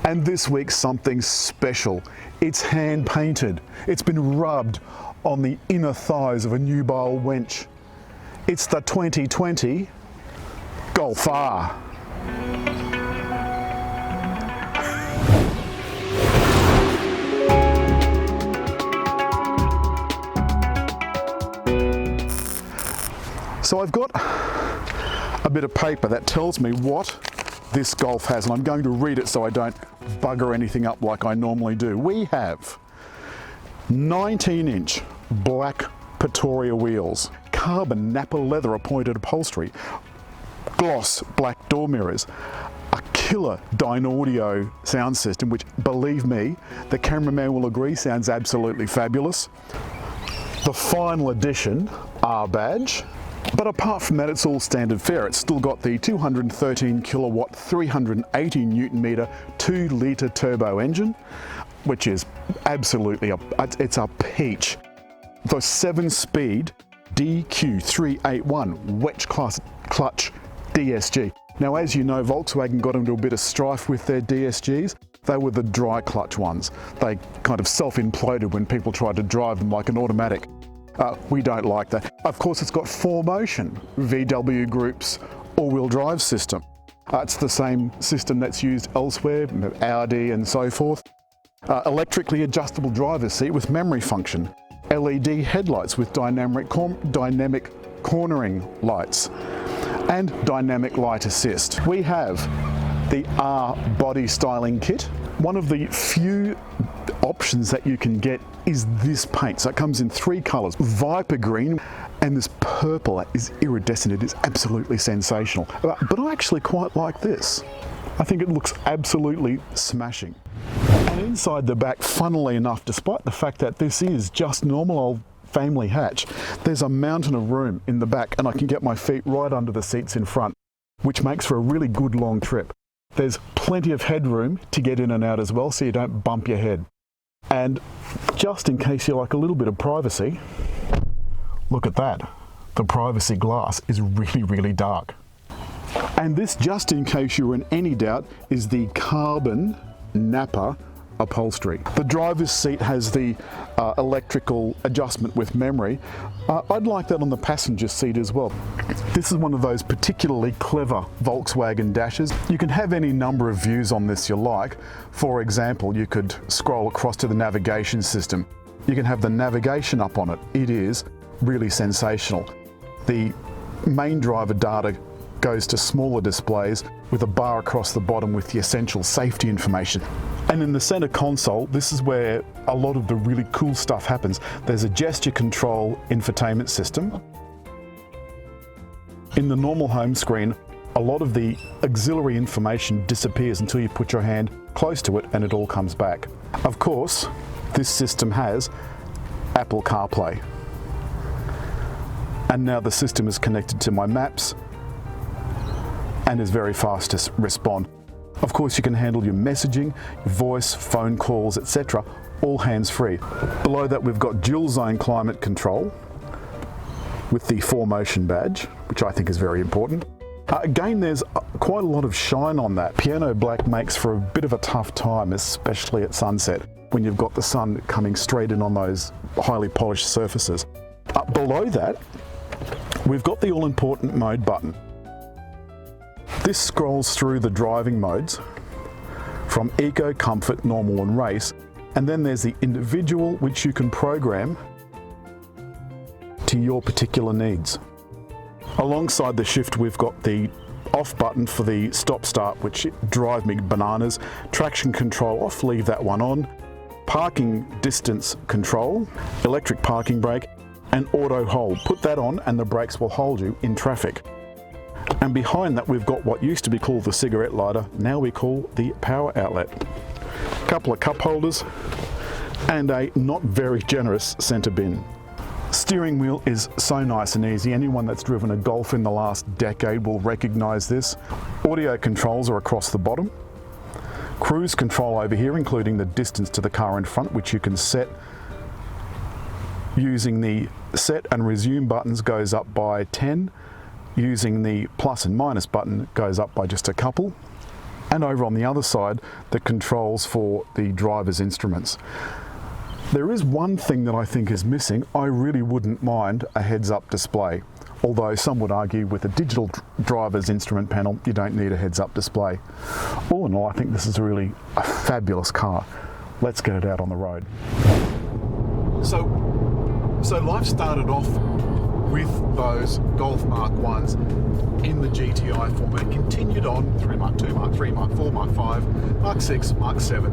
And this week something special. It's hand painted. It's been rubbed on the inner thighs of a nubile wench. It's the 2020 Golf R. So I've got a bit of paper that tells me what this Golf has, and I'm going to read it so I don't bugger anything up like I normally do. We have 19-inch black Pretoria wheels, carbon Napa leather appointed upholstery, gloss black door mirrors, a killer Dynaudio sound system, which, believe me, the cameraman will agree sounds absolutely fabulous, the final edition R badge. But apart from that, it's all standard fare. It's still got the 213 kilowatt, 380 newton meter, 2-litre turbo engine, which is absolutely it's a peach. The 7-speed DQ381 wedge clutch DSG. Now, as you know, Volkswagen got into a bit of strife with their DSGs. They were the dry clutch ones. They kind of self-imploded when people tried to drive them like an automatic. We don't like that. Of course, it's got 4Motion, VW Group's all-wheel drive system. It's the same system that's used elsewhere, Audi and so forth. Electrically adjustable driver's seat with memory function. LED headlights with dynamic cornering lights. And dynamic light assist. We have the R body styling kit. One of the few options that you can get is this paint. So it comes in 3 colours, Viper green, and this purple is iridescent. It is absolutely sensational. But I actually quite like this. I think it looks absolutely smashing. And inside the back, funnily enough, despite the fact that this is just normal old family hatch, there's a mountain of room in the back, and I can get my feet right under the seats in front, which makes for a really good long trip. There's plenty of headroom to get in and out as well, so you don't bump your head. And just in case you like a little bit of privacy, look at that. The privacy glass is really, really dark. And this, just in case you were in any doubt, is the carbon Napa upholstery. The driver's seat has the electrical adjustment with memory. I'd like that on the passenger seat as well. This is one of those particularly clever Volkswagen dashes. You can have any number of views on this you like. For example, you could scroll across to the navigation system. You can have the navigation up on it. It is really sensational. The main driver data goes to smaller displays with a bar across the bottom with the essential safety information. And in the center console, this is where a lot of the really cool stuff happens. There's a gesture control infotainment system. In the normal home screen, a lot of the auxiliary information disappears until you put your hand close to it and it all comes back. Of course, this system has Apple CarPlay. And now the system is connected to my maps and is very fast to respond. Of course, you can handle your messaging, voice, phone calls, etc., all hands-free. Below that, we've got dual zone climate control with the 4Motion badge, which I think is very important. Again, there's quite a lot of shine on that. Piano black makes for a bit of a tough time, especially at sunset, when you've got the sun coming straight in on those highly polished surfaces. Below that, we've got the all-important mode button. This scrolls through the driving modes from Eco, Comfort, Normal and Race, and then there's the individual, which you can program to your particular needs. Alongside the shift, we've got the off button for the stop-start, which drive me bananas, traction control off, leave that one on, parking distance control, electric parking brake, and auto hold. Put that on and the brakes will hold you in traffic. And behind that, we've got what used to be called the cigarette lighter, now we call the power outlet. A couple of cup holders and a not very generous centre bin. Steering wheel is so nice and easy. Anyone that's driven a Golf in the last decade will recognise this. Audio controls are across the bottom. Cruise control over here, including the distance to the car in front, which you can set using the set and resume buttons, goes up by 10. Using the plus and minus button goes up by just a couple. and over on the other side, the controls for the driver's instruments. There is one thing that I think is missing. I really wouldn't mind a heads-up display, although some would argue with a digital driver's instrument panel, you don't need a heads-up display. All in all, I think this is really a fabulous car. Let's get it out on the road. So life started off with those Golf Mark 1s in the GTI format, continued on through Mark 2, Mark 3, Mark 4, Mark 5, Mark 6, Mark 7.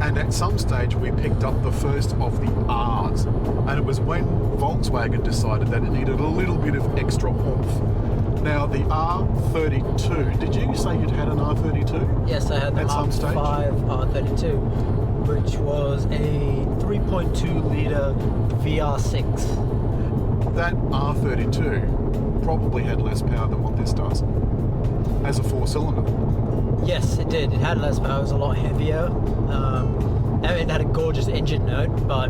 And at some stage we picked up the first of the Rs, and it was when Volkswagen decided that it needed a little bit of extra oomph. Now the R32, did you say you'd had an R32? Yes, I had the Mark 5 R32, which was a 3.2 litre VR6. That R32 probably had less power than what this does as a 4-cylinder. Yes, it did. It had less power. It was a lot heavier. It had a gorgeous engine note, but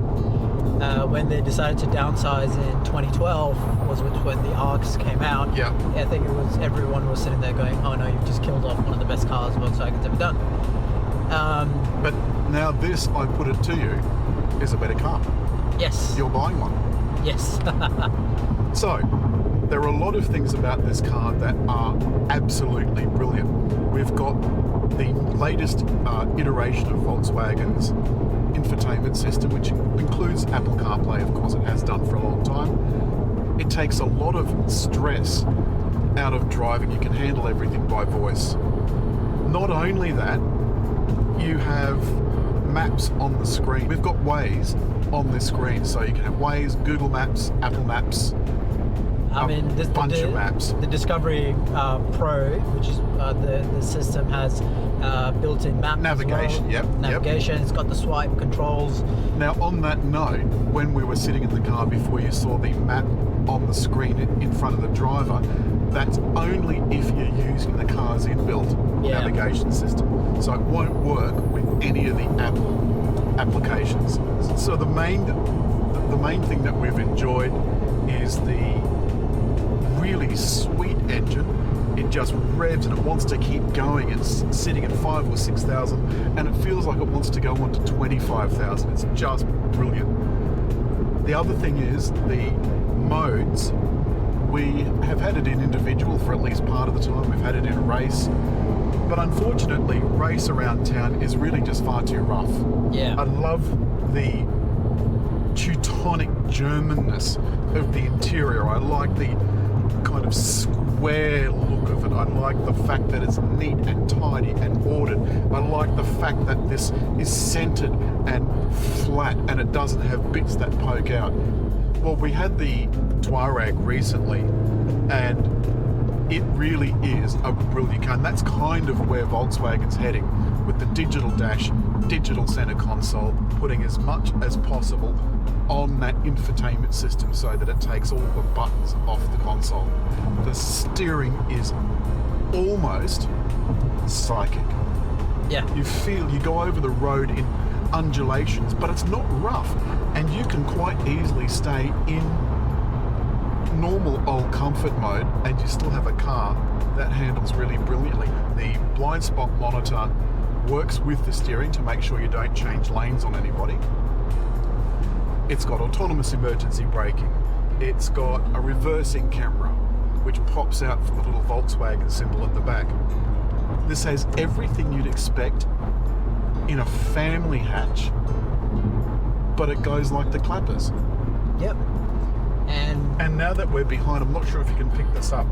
when they decided to downsize in 2012 was when the ARCs came out. Yeah. I think everyone was sitting there going, "Oh no, you've just killed off one of the best cars Volkswagen's ever done." But now this, I put it to you, is a better car. Yes. You're buying one. Yes. So, there are a lot of things about this car that are absolutely brilliant. We've got the latest iteration of Volkswagen's infotainment system, which includes Apple CarPlay, of course it has done for a long time. It takes a lot of stress out of driving. You can handle everything by voice. Not only that, you have maps on the screen. We've got Waze on this screen, so you can have Waze, Google Maps, Apple Maps, a bunch of maps. The Discovery Pro, which is the system has built-in maps, navigation. Well. Navigation. It's got the swipe controls. Now, on that note, when we were sitting in the car before, you saw the map on the screen in front of the driver. That's only if you're using the car's inbuilt navigation system. So it won't work with any of the Apple applications. So the main thing that we've enjoyed is the really sweet engine. It just revs and it wants to keep going. It's sitting at 5,000 or 6,000 and it feels like it wants to go on to 25,000. It's just brilliant. The other thing is the modes. We have had it in individual for at least part of the time. We've had it in race. But unfortunately, race around town is really just far too rough. Yeah. I love the Teutonic Germanness of the interior. I like the kind of square look of it. I like the fact that it's neat and tidy and ordered. I like the fact that this is centered and flat and it doesn't have bits that poke out. Well, we had the Touareg recently and it really is a brilliant car, and that's kind of where Volkswagen's heading with the digital dash, digital center console, putting as much as possible on that infotainment system so that it takes all the buttons off the console. The steering is almost psychic. Yeah. You go over the road in undulations, but it's not rough, and you can quite easily stay in normal old comfort mode and you still have a car that handles really brilliantly. The blind spot monitor works with the steering to make sure you don't change lanes on anybody. It's got autonomous emergency braking. It's got a reversing camera which pops out from the little Volkswagen symbol at the back. This has everything you'd expect in a family hatch, but it goes like the clappers. Yep. And now that we're behind, I'm not sure if you can pick this up,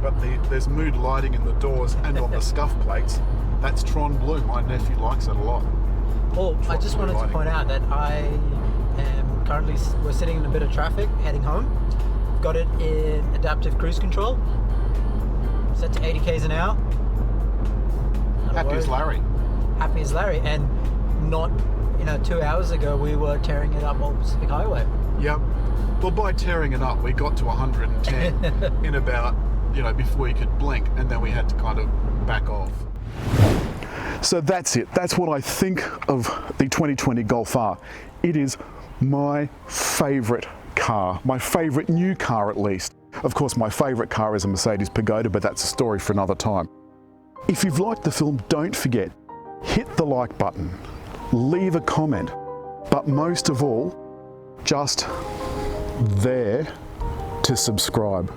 but there's mood lighting in the doors and on the scuff plates. That's Tron Blue. My nephew likes it a lot. Well, I just wanted to point out that we're sitting in a bit of traffic heading home. Got it in adaptive cruise control, set to 80 k's an hour. Happy as Larry. Happy as Larry, and not 2 hours ago we were tearing it up on Pacific Highway. Yep. Well, by tearing it up, we got to 110 in about, before you could blink, and then we had to kind of back off. So that's it. That's what I think of the 2020 Golf R. It is my favourite car, my favourite new car at least. Of course, my favourite car is a Mercedes Pagoda, but that's a story for another time. If you've liked the film, don't forget, hit the like button, leave a comment, but most of all, just there to subscribe.